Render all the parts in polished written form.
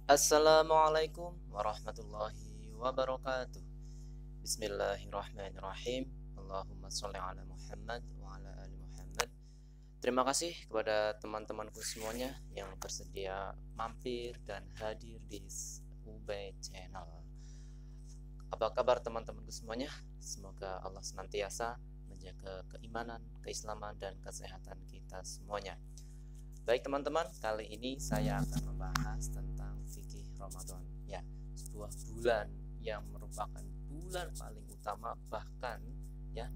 Assalamualaikum warahmatullahi wabarakatuh. Bismillahirrahmanirrahim. Allahumma sholli ala Muhammad wa ala ali Muhammad. Terima kasih kepada teman-temanku semuanya yang bersedia mampir dan hadir di Ubay Channel. Apa kabar teman-temanku semuanya? Semoga Allah senantiasa menjaga keimanan, keislaman, dan kesehatan kita semuanya. Baik teman-teman, kali ini saya akan membahas tentang fikih Ramadan. Ya, sebuah bulan yang merupakan bulan paling utama, bahkan ya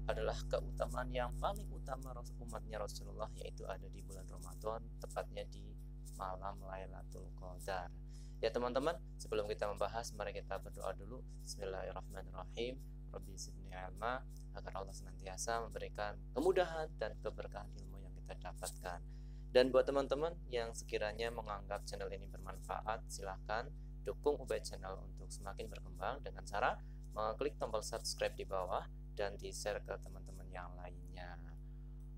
adalah keutamaan yang paling utama umatnya Rasulullah, yaitu ada di bulan Ramadan, tepatnya di malam Lailatul Qadar. Ya teman-teman, sebelum kita membahas, mari kita berdoa dulu. Bismillahirrahmanirrahim. Rabbi zidni ilma, agar Allah senantiasa memberikan kemudahan dan keberkahan ilmu yang kita dapatkan. Dan buat teman-teman yang sekiranya menganggap channel ini bermanfaat, silahkan dukung Ubay Channel untuk semakin berkembang dengan cara mengklik tombol subscribe di bawah dan di-share ke teman-teman yang lainnya.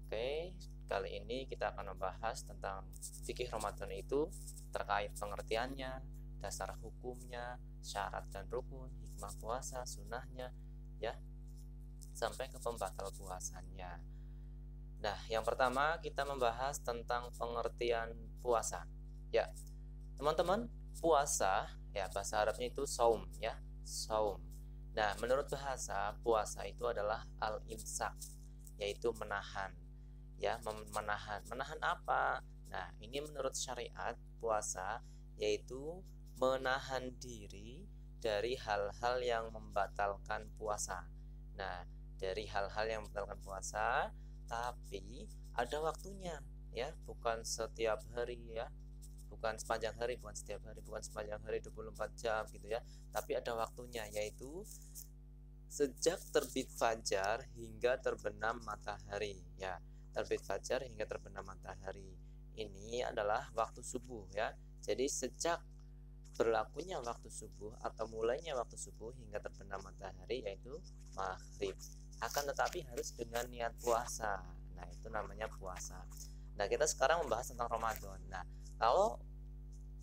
Oke, kali ini kita akan membahas tentang fikih Ramadan itu terkait pengertiannya, dasar hukumnya, syarat dan rukun, hikmah puasa, sunnahnya, ya, sampai ke pembatal puasanya. Nah, yang pertama kita membahas tentang pengertian puasa. Ya, teman-teman, puasa ya bahasa Arabnya itu saum ya, saum. Nah, menurut bahasa puasa itu adalah al-imsak, yaitu menahan. Ya, menahan. Menahan apa? Nah, ini menurut syariat puasa yaitu menahan diri dari hal-hal yang membatalkan puasa. Nah, dari hal-hal yang membatalkan puasa, tapi ada waktunya ya, bukan setiap hari ya, bukan sepanjang hari, bukan setiap hari, bukan sepanjang hari 24 jam gitu ya, tapi ada waktunya, yaitu sejak terbit fajar hingga terbenam matahari ya. Terbit fajar hingga terbenam matahari ini adalah waktu subuh ya. Jadi sejak berlakunya waktu subuh atau mulainya waktu subuh hingga terbenam matahari yaitu maghrib. Akan tetapi harus dengan niat puasa. Nah, itu namanya puasa. Nah, kita sekarang membahas tentang Ramadan. Nah, kalau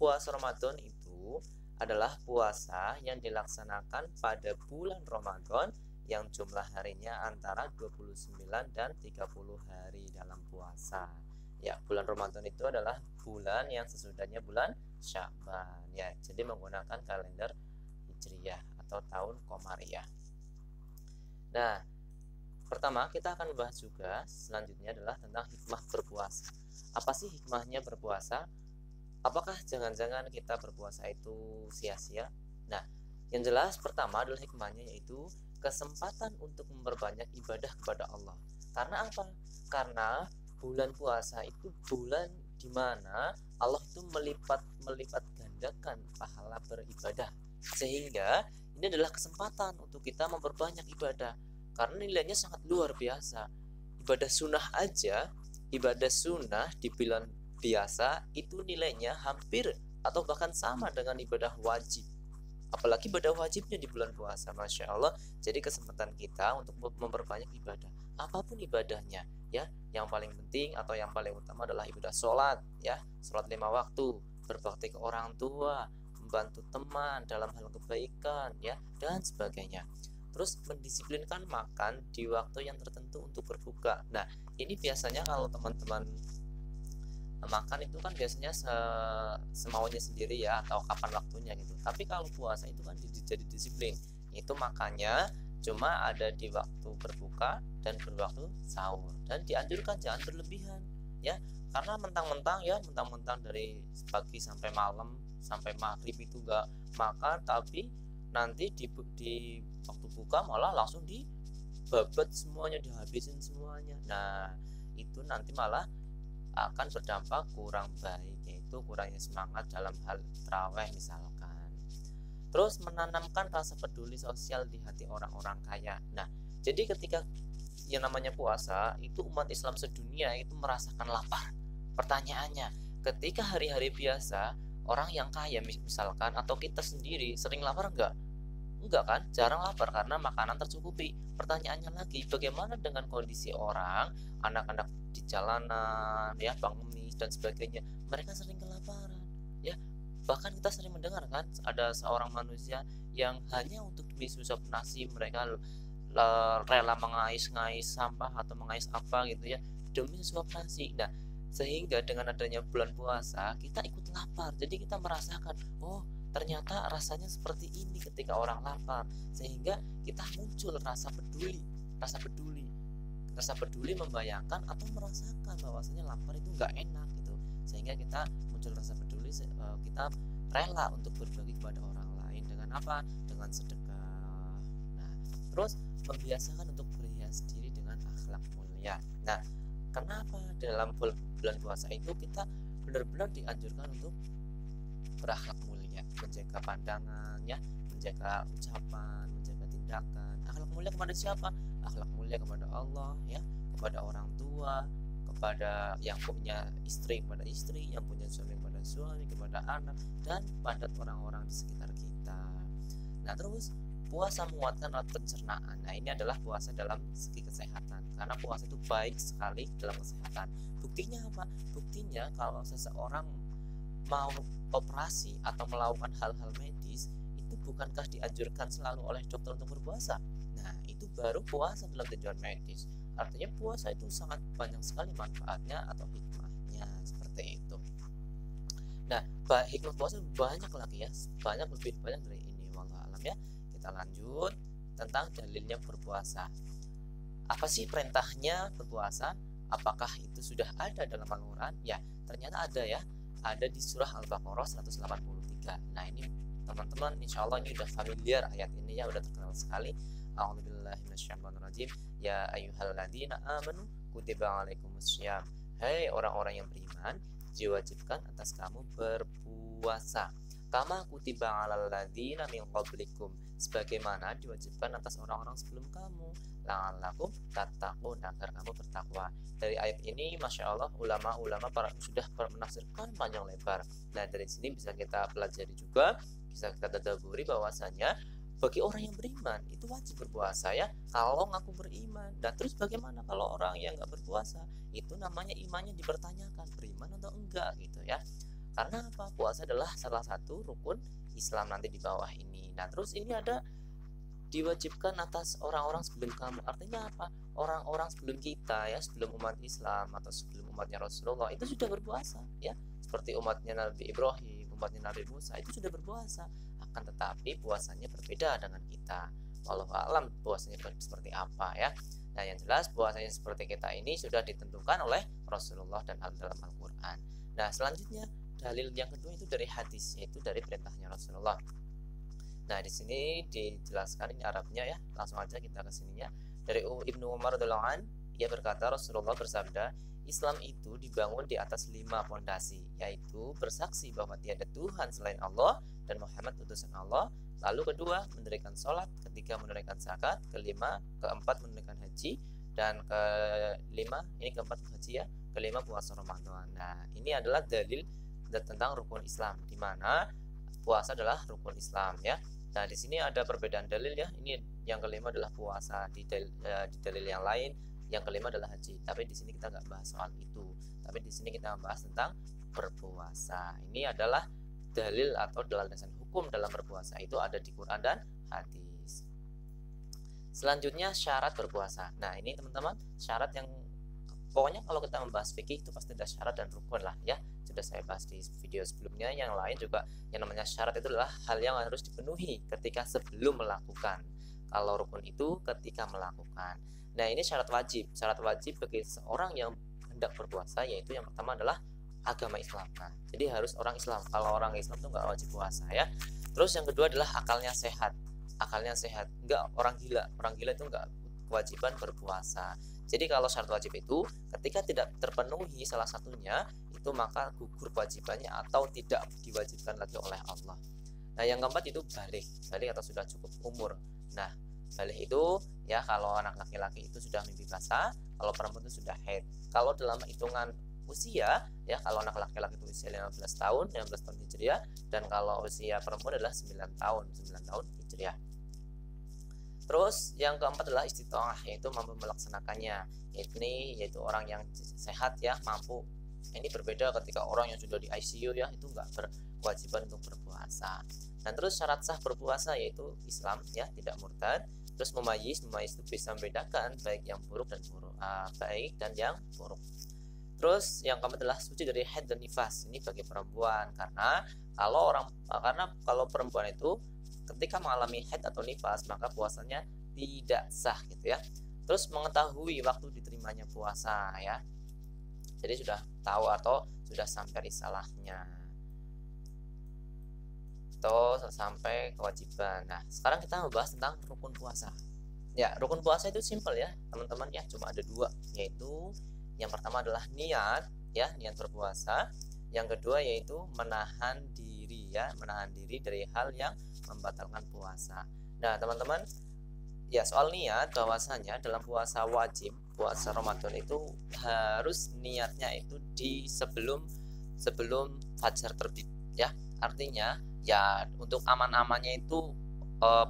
puasa Ramadan itu adalah puasa yang dilaksanakan pada bulan Ramadan yang jumlah harinya antara 29 dan 30 hari dalam puasa. Ya, bulan Ramadan itu adalah bulan yang sesudahnya bulan Sya'ban ya. Jadi menggunakan kalender Hijriyah atau tahun Qamariyah. Nah, pertama kita akan membahas juga selanjutnya adalah tentang hikmah berpuasa. Apa sih hikmahnya berpuasa? Apakah jangan-jangan kita berpuasa itu sia-sia? Nah, yang jelas pertama adalah hikmahnya yaitu kesempatan untuk memperbanyak ibadah kepada Allah. Karena apa? Karena bulan puasa itu bulan di mana Allah itu melipat gandakan pahala beribadah. Sehingga ini adalah kesempatan untuk kita memperbanyak ibadah, karena nilainya sangat luar biasa. Ibadah sunnah aja, ibadah sunnah di bulan biasa itu nilainya hampir atau bahkan sama dengan ibadah wajib. Apalagi ibadah wajibnya di bulan puasa, Masya Allah. Jadi kesempatan kita untuk memperbanyak ibadah, apapun ibadahnya ya. Yang paling penting atau yang paling utama adalah ibadah sholat ya, sholat 5 waktu, berbakti ke orang tua, membantu teman dalam hal kebaikan ya, dan sebagainya. Terus mendisiplinkan makan di waktu yang tertentu untuk berbuka. Nah, ini biasanya kalau teman-teman makan itu kan biasanya semaunya sendiri ya, atau kapan waktunya gitu. Tapi kalau puasa itu kan jadi disiplin. Itu makannya cuma ada di waktu berbuka dan berwaktu sahur. Dan dianjurkan jangan berlebihan ya. Karena mentang-mentang dari pagi sampai malam sampai maghrib itu enggak makan, tapi nanti di waktu buka malah langsung dibabat semuanya, dihabisin semuanya. Nah, itu nanti malah akan berdampak kurang baik, yaitu kurangnya semangat dalam hal tarawih misalkan. Terus menanamkan rasa peduli sosial di hati orang-orang kaya. Nah, jadi ketika yang namanya puasa itu umat Islam sedunia itu merasakan lapar. Pertanyaannya, ketika hari-hari biasa orang yang kaya misalkan atau kita sendiri sering lapar enggak? Enggak kan? Jarang lapar karena makanan tercukupi. Pertanyaannya lagi, bagaimana dengan kondisi orang, anak-anak di jalanan, ya, pengemis dan sebagainya? Mereka sering kelaparan, ya. Bahkan kita sering mendengar kan, ada seorang manusia yang hanya untuk demi suap nasi mereka rela mengais-ngais sampah atau mengais apa gitu ya demi suap nasi. Nah, sehingga dengan adanya bulan puasa kita ikut lapar, jadi kita merasakan, oh ternyata rasanya seperti ini ketika orang lapar, sehingga kita muncul rasa peduli membayangkan atau merasakan bahwasanya lapar itu nggak enak gitu, sehingga kita muncul rasa peduli, kita rela untuk berbagi kepada orang lain dengan apa, dengan sedekah. Nah, terus membiasakan untuk berhias diri dengan akhlak mulia. Nah, kenapa dalam bulan puasa itu kita benar-benar dianjurkan untuk berakhlak mulia, menjaga pandangannya, menjaga ucapan, menjaga tindakan. Akhlak mulia kepada siapa? Akhlak mulia kepada Allah ya, kepada orang tua, kepada yang punya istri kepada istri, yang punya suami kepada suami, kepada anak, dan pada orang-orang di sekitar kita. Nah, terus puasa menguatkan alat pencernaan. Nah, ini adalah puasa dalam segi kesehatan, karena puasa itu baik sekali dalam kesehatan. Buktinya apa? Buktinya kalau seseorang mau operasi atau melakukan hal-hal medis, itu bukankah dianjurkan selalu oleh dokter untuk berpuasa? Nah, itu baru puasa dalam tujuan medis. Artinya puasa itu sangat banyak sekali manfaatnya atau hikmahnya, seperti itu. Nah, hikmah puasa banyak lagi ya, lebih banyak dari ini. Wallahu alam ya. Kita lanjut tentang dalilnya berpuasa. Apa sih perintahnya berpuasa? Apakah itu sudah ada dalam Al-Quran? Ya, ternyata ada ya. Ada di surah Al-Baqarah 183. Nah, ini teman-teman insya Allah ini udah familiar ayat ini ya, udah terkenal sekali. A'udzubillahi minasyaitonirrajim. Ya ayyuhalladzina amanu kutiba alaikumussyam. Hai orang-orang yang beriman, diwajibkan atas kamu berpuasa. Kama kutiba alal ladzina min qablikum, sebagaimana diwajibkan atas orang-orang sebelum kamu, la'allakum tattaqun, agar kamu bertakwa. Dari ayat ini masya Allah ulama-ulama sudah menafsirkan panjang lebar. Nah, dari sini bisa kita pelajari juga, bisa kita tadaburi bahwasanya bagi orang yang beriman itu wajib berpuasa ya, kalau ngaku beriman. Dan terus bagaimana kalau orang yang nggak berpuasa? Itu namanya imannya dipertanyakan, beriman atau enggak gitu ya. Karena apa? Puasa adalah salah satu rukun Islam nanti di bawah ini. Nah, terus ini ada diwajibkan atas orang-orang sebelum kamu. Artinya apa? Orang-orang sebelum kita ya, sebelum umat Islam atau sebelum umatnya Rasulullah itu sudah berpuasa ya. Seperti umatnya Nabi Ibrahim, umatnya Nabi Musa itu sudah berpuasa. Akan tetapi puasanya berbeda dengan kita. Wallahu a'lam puasanya seperti apa ya. Nah, yang jelas puasanya seperti kita ini sudah ditentukan oleh Rasulullah dan dalam Al-Quran. Nah, selanjutnya dalil yang kedua itu dari hadis, yaitu dari perintahnya Rasulullah. Nah, di sini dijelaskan ini Arabnya ya. Langsung aja kita ke sininya. Dari Ibnu Umar radhiyallahu an, ia berkata Rasulullah bersabda, Islam itu dibangun di atas 5 pondasi, yaitu bersaksi bahwa tiada Tuhan selain Allah dan Muhammad utusan Allah. Lalu kedua, mendirikan sholat, ketiga menunaikan zakat, keempat menunaikan haji, dan keempat haji ya, kelima puasa Ramadan. Nah, ini adalah dalil tentang rukun Islam, di mana puasa adalah rukun Islam ya. Nah, di sini ada perbedaan dalil ya. Ini yang kelima adalah puasa, di dalil yang lain yang kelima adalah haji. Tapi di sini kita nggak bahas soal itu. Tapi di sini kita bahas tentang berpuasa. Ini adalah dalil atau landasan hukum dalam berpuasa itu ada di Quran dan hadis. Selanjutnya syarat berpuasa. Nah, ini teman-teman syarat yang pokoknya kalau kita membahas fikih itu pasti ada syarat dan rukun lah ya. Sudah saya bahas di video sebelumnya. Yang lain juga yang namanya syarat itu adalah hal yang harus dipenuhi ketika sebelum melakukan. Kalau rukun itu ketika melakukan. Nah, ini syarat wajib. Syarat wajib bagi seorang yang hendak berpuasa yaitu yang pertama adalah agama Islam. Nah, jadi harus orang Islam. Kalau orang Islam itu nggak wajib puasa ya. Terus yang kedua adalah akalnya sehat. Akalnya sehat. Enggak orang gila. Orang gila itu nggak kewajiban berpuasa. Jadi kalau syarat wajib itu ketika tidak terpenuhi salah satunya itu maka gugur kewajibannya atau tidak diwajibkan lagi oleh Allah. Nah, yang keempat itu balik atau sudah cukup umur. Nah, balik itu ya kalau anak laki-laki itu sudah mimpi basah, kalau perempuan itu sudah haid. Kalau dalam hitungan usia ya, kalau anak laki-laki itu usia 15 tahun Hijriah, dan kalau usia perempuan adalah 9 tahun Hijriah. Terus yang keempat adalah istitoah, yaitu mampu melaksanakannya. Yaitu orang yang sehat ya, mampu. Ini berbeda ketika orang yang sudah di ICU ya, itu kewajiban untuk berpuasa. Dan terus syarat sah berpuasa yaitu Islam ya, tidak murtad. Terus mumayyiz itu bisa membedakan baik yang buruk dan baik dan yang buruk. Terus yang keempat adalah suci dari haid dan nifas. Ini bagi perempuan karena kalau perempuan itu ketika mengalami haid atau nifas maka puasanya tidak sah gitu ya. Terus mengetahui waktu diterimanya puasa ya. Jadi sudah tahu atau sudah sampai risalahnya atau sampai kewajiban. Nah, sekarang kita membahas tentang rukun puasa. Ya, rukun puasa itu simpel ya, teman-teman ya, cuma ada dua, yaitu yang pertama adalah niat ya, niat berpuasa. Yang kedua yaitu menahan diri ya, menahan diri dari hal yang membatalkan puasa. Nah, teman-teman, ya soal niat bahwasanya dalam puasa wajib, puasa Ramadan itu harus niatnya itu di sebelum fajar terbit ya. Artinya ya untuk aman-amannya itu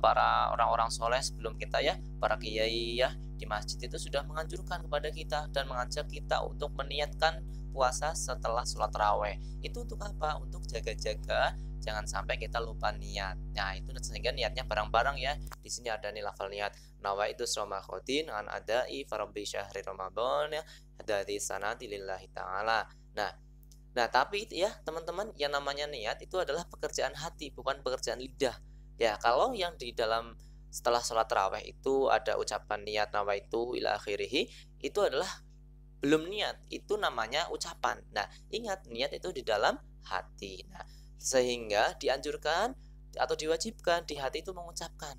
para orang-orang soleh sebelum kita ya, para kiai ya di masjid itu sudah menganjurkan kepada kita dan mengajak kita untuk meniatkan puasa setelah sholat taraweh. Itu untuk apa? Untuk jaga-jaga jangan sampai kita lupa niat. Nah, itu sehingga niatnya bareng-bareng ya. Di sini ada nih lafal niat. Nawaitu shoma khodin an adai farabbi syahri ramadan ya dari sanati lillahi ta'ala. Nah, tapi ya teman-teman, yang namanya niat itu adalah pekerjaan hati, bukan pekerjaan lidah. Ya, kalau yang di dalam setelah sholat tarawih itu ada ucapan niat nawaitu ila akhirih, itu adalah belum niat, itu namanya ucapan. Nah, ingat niat itu di dalam hati. Nah, sehingga dianjurkan atau diwajibkan di hati itu mengucapkan.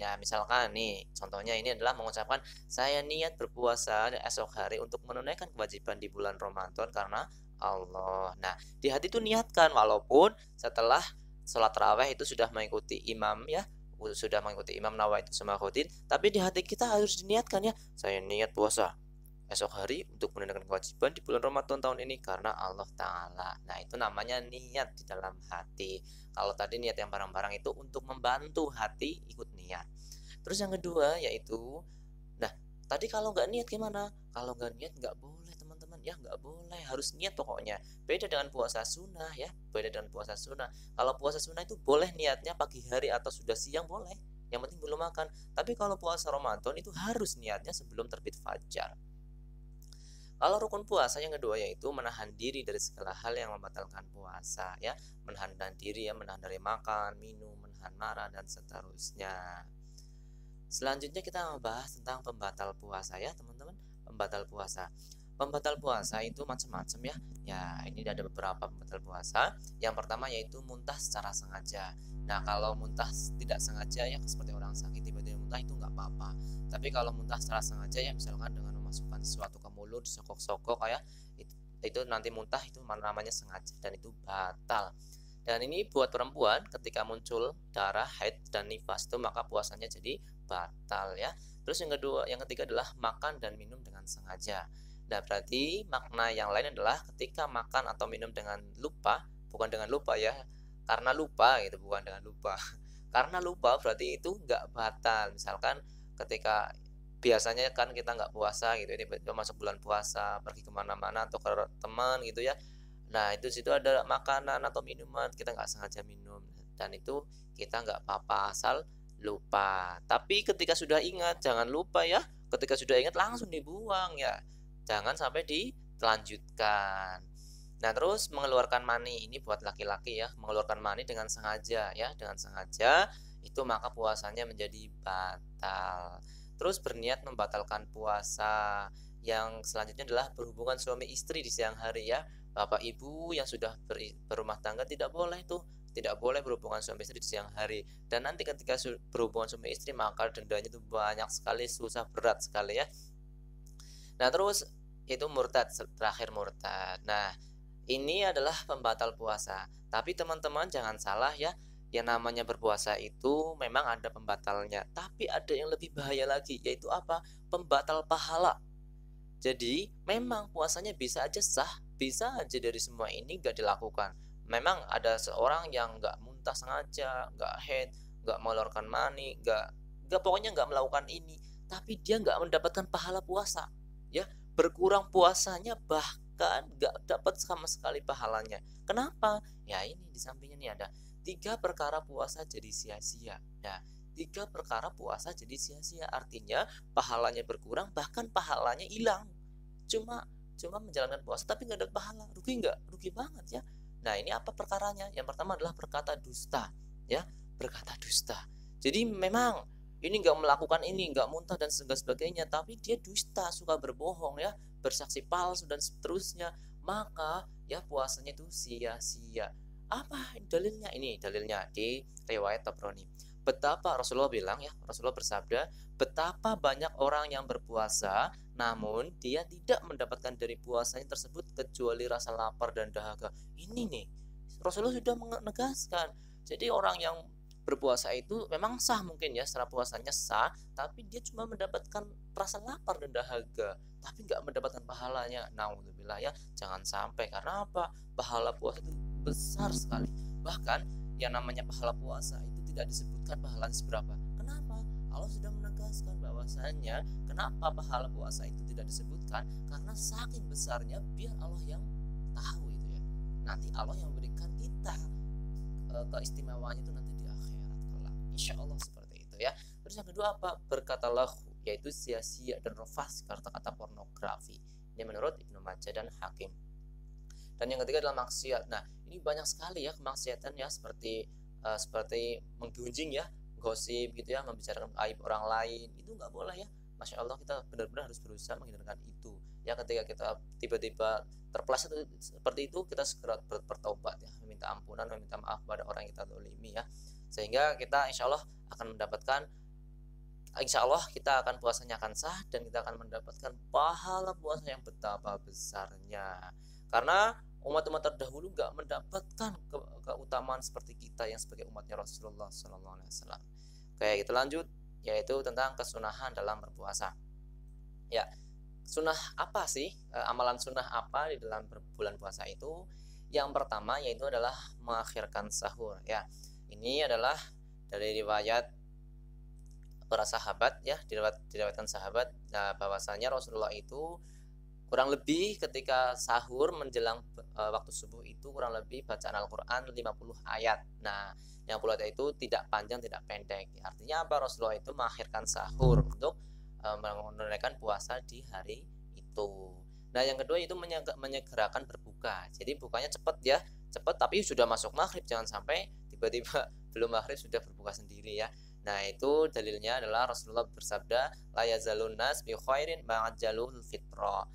Ya, misalkan nih, contohnya ini adalah mengucapkan saya niat berpuasa esok hari untuk menunaikan kewajiban di bulan Ramadan karena Allah. Nah, di hati itu niatkan walaupun setelah sholat tarawih itu sudah mengikuti imam ya, sudah mengikuti imam nawaitu sama khodin, tapi di hati kita harus diniatkan ya, saya niat puasa esok hari untuk menunaikan kewajiban di bulan Ramadan tahun ini karena Allah Ta'ala. Nah, itu namanya niat di dalam hati. Kalau tadi niat yang barang-barang itu untuk membantu hati ikut niat. Terus yang kedua yaitu, nah tadi kalau nggak niat gimana? Kalau nggak niat nggak boleh teman-teman ya, nggak boleh, harus niat pokoknya. Beda dengan puasa sunnah ya, beda dengan puasa sunnah. Kalau puasa sunnah itu boleh niatnya pagi hari atau sudah siang boleh, yang penting belum makan. Tapi kalau puasa Ramadan itu harus niatnya sebelum terbit fajar. Kalau rukun puasa yang kedua yaitu menahan diri dari segala hal yang membatalkan puasa ya, menahan diri ya, menahan dari makan, minum, menahan marah dan seterusnya. Selanjutnya kita membahas tentang pembatal puasa ya teman-teman. Pembatal puasa itu macam-macam ya. Ya, ini ada beberapa pembatal puasa. Yang pertama yaitu muntah secara sengaja. Nah, kalau muntah tidak sengaja ya, seperti orang sakit tiba-tiba muntah itu nggak apa-apa. Tapi kalau muntah secara sengaja ya, misalkan dengan memasukkan sesuatu ke mulut, disokok-sokok kayak itu nanti muntah, itu namanya sengaja dan itu batal. Dan ini buat perempuan ketika muncul darah haid dan nifas itu maka puasanya jadi batal ya. Terus yang ketiga adalah makan dan minum dengan sengaja. Nah, berarti makna yang lain adalah ketika makan atau minum dengan lupa, bukan dengan lupa ya, karena lupa gitu, bukan dengan lupa. Karena lupa berarti itu nggak batal. Misalkan ketika biasanya kan kita nggak puasa gitu, tiba-tiba masuk bulan puasa, pergi kemana-mana atau ke teman gitu ya. Nah, itu situ ada makanan atau minuman, kita nggak sengaja minum, dan itu kita nggak apa-apa asal lupa. Tapi ketika sudah ingat, jangan lupa ya. Ketika sudah ingat langsung dibuang ya. Jangan sampai dilanjutkan. Nah, terus mengeluarkan mani ini buat laki-laki ya, mengeluarkan mani dengan sengaja ya, dengan sengaja itu maka puasanya menjadi batal. Terus berniat membatalkan puasa. Yang selanjutnya adalah berhubungan suami istri di siang hari ya. Bapak ibu yang sudah berumah tangga tidak boleh berhubungan suami istri di siang hari. Dan nanti ketika berhubungan suami istri maka dendanya itu banyak sekali, susah berat sekali ya. Nah, terus itu murtad, terakhir murtad. Nah, ini adalah pembatal puasa. Tapi teman-teman jangan salah ya, yang namanya berpuasa itu memang ada pembatalnya. Tapi ada yang lebih bahaya lagi, yaitu apa? Pembatal pahala. Jadi memang puasanya bisa aja sah, bisa aja dari semua ini gak dilakukan. Memang ada seorang yang gak muntah sengaja, gak haid, gak mengeluarkan mani, pokoknya gak melakukan ini, tapi dia gak mendapatkan pahala puasa ya, berkurang puasanya, bahkan bahkan nggak dapat sama sekali pahalanya. Kenapa? Ya ini di sampingnya nih ada 3 perkara puasa jadi sia-sia. Nah, 3 perkara puasa jadi sia-sia artinya pahalanya berkurang, bahkan pahalanya hilang. Cuma cuma menjalankan puasa tapi nggak ada pahala. Rugi nggak? Rugi banget ya. Nah, ini apa perkaranya? Yang pertama adalah berkata dusta, ya, berkata dusta. Jadi memang ini nggak melakukan ini, nggak muntah dan sebagainya, tapi dia dusta, suka berbohong ya, bersaksi palsu dan seterusnya. Maka ya puasanya itu sia-sia. Apa dalilnya? Ini dalilnya di riwayat Tabrani. Betapa Rasulullah bilang ya, Rasulullah bersabda, betapa banyak orang yang berpuasa namun dia tidak mendapatkan dari puasanya tersebut kecuali rasa lapar dan dahaga. Ini nih, Rasulullah sudah menegaskan. Jadi orang yang berpuasa itu memang sah mungkin ya, secara puasanya sah, tapi dia cuma mendapatkan rasa lapar dan dahaga, tapi nggak mendapatkan pahalanya. Naudzubillah ya, jangan sampai. Karena apa? Pahala puasa itu besar sekali. Bahkan yang namanya pahala puasa itu tidak disebutkan pahalanya seberapa. Kenapa? Allah sudah menegaskan bahwasanya kenapa pahala puasa itu tidak disebutkan, karena saking besarnya biar Allah yang tahu itu ya. Nanti Allah yang memberikan kita keistimewaannya itu nanti di akhirat kelak. Insya Allah seperti itu ya. Terus yang kedua apa? Berkata lahu, yaitu sia-sia dan rafas, kata-kata pornografi. Ini menurut Ibnu Majah dan Hakim. Dan yang ketiga adalah maksiat. Nah, ini banyak sekali ya kemaksiatan ya, seperti menggunjing ya, gosip gitu ya, membicarakan aib orang lain, itu nggak boleh ya. Masya Allah, kita benar-benar harus berusaha menghindarkan itu ya. Ketika kita tiba-tiba terpeleset seperti itu, kita segera bertaubat ya, meminta ampunan, meminta maaf pada orang yang kita zalimi ya, sehingga kita insya Allah akan mendapatkan, insya Allah kita akan puasanya akan sah, dan kita akan mendapatkan pahala puasa yang betapa besarnya. Karena umat-umat terdahulu nggak mendapatkan keutamaan seperti kita yang sebagai umatnya Rasulullah SAW. Oke, kita lanjut, yaitu tentang kesunahan dalam berpuasa. Ya, sunnah apa sih? Amalan sunnah apa di dalam bulan puasa itu? Yang pertama yaitu adalah mengakhirkan sahur. Ya, ini adalah dari riwayat para sahabat ya, diriwayatkan sahabat. Nah, bahwasanya Rasulullah itu kurang lebih ketika sahur menjelang waktu subuh itu kurang lebih bacaan Al-Quran 50 ayat. Nah, yang 50 ayat itu tidak panjang, tidak pendek. Artinya apa? Rasulullah itu mengakhirkan sahur untuk menunaikan puasa di hari itu. Nah, yang kedua itu menyegerakan berbuka. Jadi bukanya cepat ya, cepat tapi sudah masuk maghrib, jangan sampai tiba-tiba belum maghrib sudah berbuka sendiri ya. Nah, itu dalilnya adalah Rasulullah bersabda, la yazalun nas bi khairin ma'ajjalul fitra,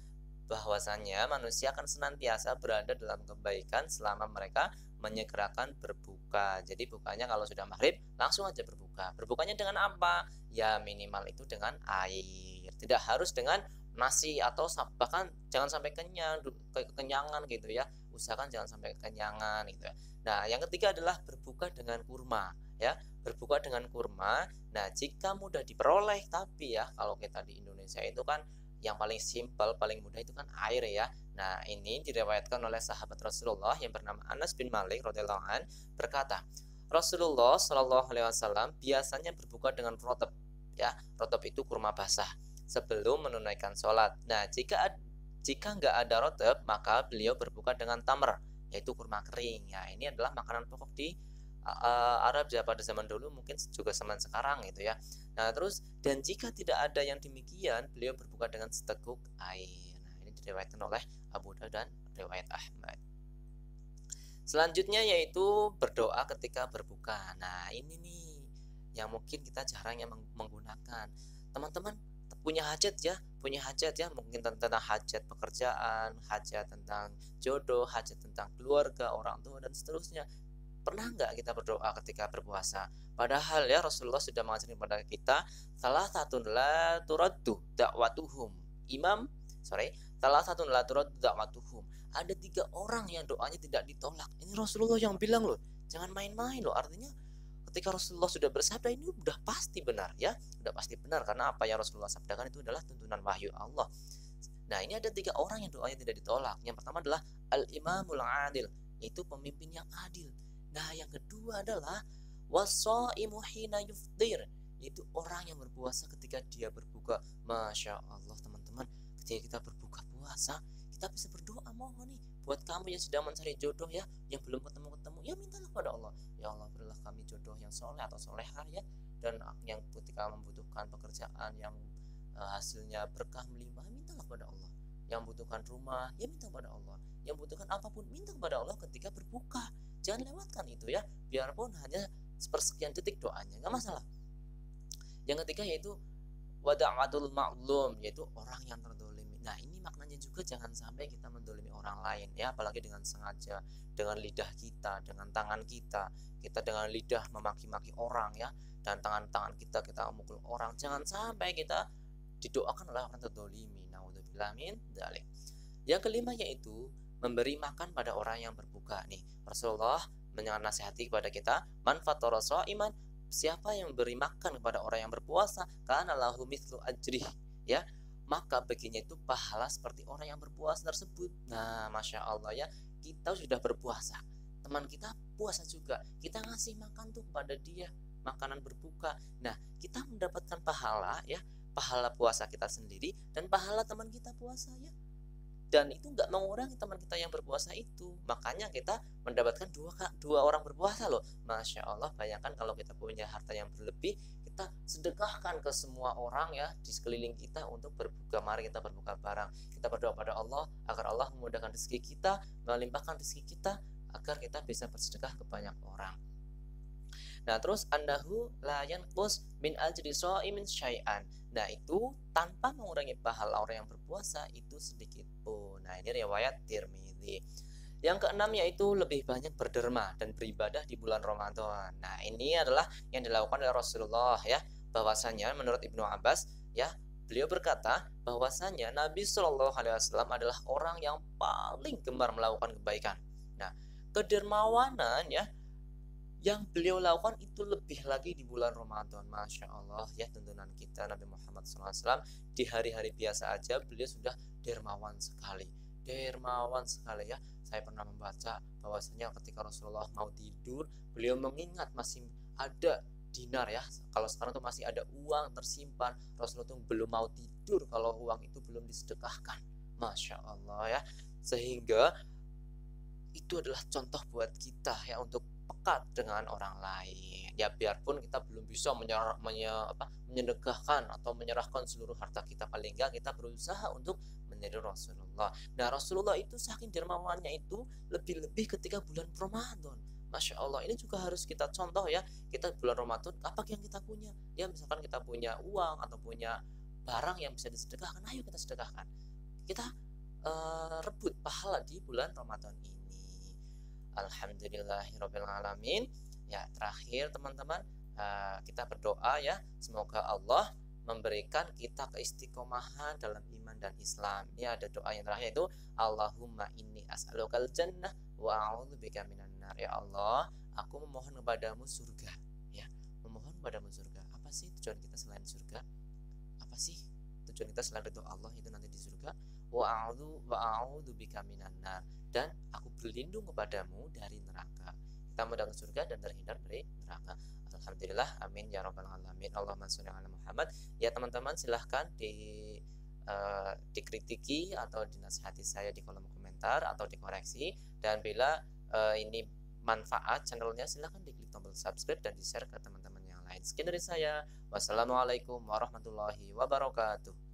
bahwasanya manusia akan senantiasa berada dalam kebaikan selama mereka menyegerakan berbuka. Jadi bukanya kalau sudah maghrib langsung aja berbuka. Berbukanya dengan apa? Ya minimal itu dengan air. Tidak harus dengan nasi atau bahkan jangan sampai kekenyangan gitu ya. Usahakan jangan sampai kekenyangan gitu ya. Nah, yang ketiga adalah berbuka dengan kurma ya. Berbuka dengan kurma. Nah, jika mudah diperoleh, tapi ya kalau kita di Indonesia itu kan yang paling simpel, paling mudah itu kan air ya. Nah, ini diriwayatkan oleh sahabat Rasulullah yang bernama Anas bin Malik radhiyallahu an berkata, Rasulullah Shallallahu alaihi wasallam biasanya berbuka dengan rotop ya. Rotop itu kurma basah sebelum menunaikan sholat. Nah, jika nggak ada rotop, maka beliau berbuka dengan tamar, yaitu kurma kering. Ya, ini adalah makanan pokok di Arab ya pada zaman dulu, mungkin juga zaman sekarang gitu ya. Nah, terus dan jika tidak ada yang demikian, beliau berbuka dengan seteguk air. Nah, ini diriwayatkan oleh Abu Dawud dan riwayat Ahmad. Selanjutnya yaitu berdoa ketika berbuka. Nah, ini nih yang mungkin kita jarang yang menggunakan. Teman-teman punya hajat ya, mungkin tentang hajat pekerjaan, hajat tentang jodoh, hajat tentang keluarga, orang tua dan seterusnya. Pernah nggak kita berdoa ketika berpuasa? Padahal ya Rasulullah sudah mengajarkan kepada kita, salah satu la turaddu da'watuhum. Salah satu la turaddu da'watuhum. Ada 3 orang yang doanya tidak ditolak. Ini Rasulullah yang bilang loh. Jangan main-main loh. Artinya ketika Rasulullah sudah bersabda ini udah pasti benar ya. Udah pasti benar karena apa yang Rasulullah sabdakan itu adalah tuntunan wahyu Allah. Nah, ini ada 3 orang yang doanya tidak ditolak. Yang pertama adalah al-imamul adil, yaitu pemimpin yang adil. Nah, yang kedua adalah was-shaimu hina yuftir, yaitu orang yang berpuasa ketika dia berbuka. Masya Allah teman-teman, ketika kita berbuka puasa, kita bisa berdoa, mohon nih buat kamu yang sedang mencari jodoh ya, yang belum ketemu-ketemu, ya mintalah kepada Allah, ya Allah berilah kami jodoh yang soleh atau solehah ya, dan yang ketika membutuhkan pekerjaan yang hasilnya berkah melimpah, mintalah kepada Allah. Yang membutuhkan rumah, ya minta kepada Allah. Yang membutuhkan apapun, minta kepada Allah ketika berbuka. Jangan lewatkan itu ya, biarpun hanya sepersekian detik doanya, nggak masalah. Yang ketiga yaitu wada'atul ma'lum, yaitu orang yang terdolimi. Nah ini maknanya juga jangan sampai kita mendolimi orang lain ya, apalagi dengan sengaja, dengan lidah kita, dengan tangan kita dengan lidah memaki-maki orang ya, dan tangan-tangan kita memukul orang. Jangan sampai kita didoakan oleh orang terdolimi. Naudzubillah min dzalik. Yang kelima yaitu memberi makan pada orang yang berbuka. Nih Rasulullah menasihati kepada kita, man fatara shaiman, siapa yang memberi makan kepada orang yang berpuasa, kana lahu mithlu ajrih, ya, maka baginya itu pahala seperti orang yang berpuasa tersebut. Nah masya Allah ya, kita sudah berpuasa, teman kita puasa juga, kita ngasih makan tuh kepada dia, makanan berbuka. Nah kita mendapatkan pahala ya, pahala puasa kita sendiri dan pahala teman kita puasa ya, dan itu nggak mengurangi teman kita yang berpuasa itu. Makanya kita mendapatkan dua orang berpuasa loh. Masya Allah, bayangkan kalau kita punya harta yang berlebih, kita sedekahkan ke semua orang ya di sekeliling kita untuk berbuka. Mari kita berbuka bareng, kita berdoa pada Allah agar Allah memudahkan rezeki kita, melimpahkan rezeki kita, agar kita bisa bersedekah ke banyak orang. Nah terus annahu la yanqus min ajri shaimin syai'an. Nah itu tanpa mengurangi pahala orang yang berpuasa itu sedikit pun. Nah ini riwayat Tirmidzi. Yang keenam yaitu lebih banyak berderma dan beribadah di bulan Ramadan. Nah ini adalah yang dilakukan oleh Rasulullah ya. Bahwasanya menurut Ibnu Abbas ya, beliau berkata bahwasanya Nabi Shallallahu Alaihi Wasallam adalah orang yang paling gemar melakukan kebaikan. Nah kedermawanan ya yang beliau lakukan itu lebih lagi di bulan Ramadan. Masya Allah ya, tuntunan kita Nabi Muhammad SAW di hari-hari biasa aja beliau sudah dermawan sekali ya. Saya pernah membaca bahwasanya ketika Rasulullah mau tidur, beliau mengingat masih ada dinar ya, kalau sekarang tuh masih ada uang tersimpan, Rasulullah tuh belum mau tidur kalau uang itu belum disedekahkan. Masya Allah ya, sehingga itu adalah contoh buat kita ya untuk pekat dengan orang lain ya, biarpun kita belum bisa menyedekahkan atau menyerahkan seluruh harta kita, paling enggak kita berusaha untuk meniru Rasulullah. Nah Rasulullah itu saking dermawannya itu lebih-lebih ketika bulan Ramadan. Masya Allah, ini juga harus kita contoh ya. Kita bulan Ramadan apa yang kita punya ya, misalkan kita punya uang atau punya barang yang bisa disedekahkan, ayo kita sedekahkan, kita rebut pahala di bulan Ramadan ini. Alhamdulillahirobbilalamin. Ya terakhir teman-teman, kita berdoa ya, semoga Allah memberikan kita keistiqomahan dalam iman dan Islam. Ini ada doa yang terakhir itu, Allahumma inni as'alukal jannah wa a'udzubika minan nar. Ya Allah, aku memohon kepadamu surga ya, memohon kepadamu surga. Apa sih tujuan kita selain surga? Apa sih tujuan kita selain itu Allah itu nanti di surga? Wa a'udzubika minan nar, dan aku berlindung kepadamu dari neraka. Kita mendapat surga dan terhindar dari neraka. Alhamdulillah, amin ya rabbal alamin. Allahumma sholli ala Muhammad. Ya teman-teman, silahkan dikritiki atau dinasihati saya di kolom komentar atau dikoreksi. Dan bila ini manfaat channelnya, silahkan diklik tombol subscribe dan di share ke teman-teman yang lain. Sekian dari saya. Wassalamualaikum warahmatullahi wabarakatuh.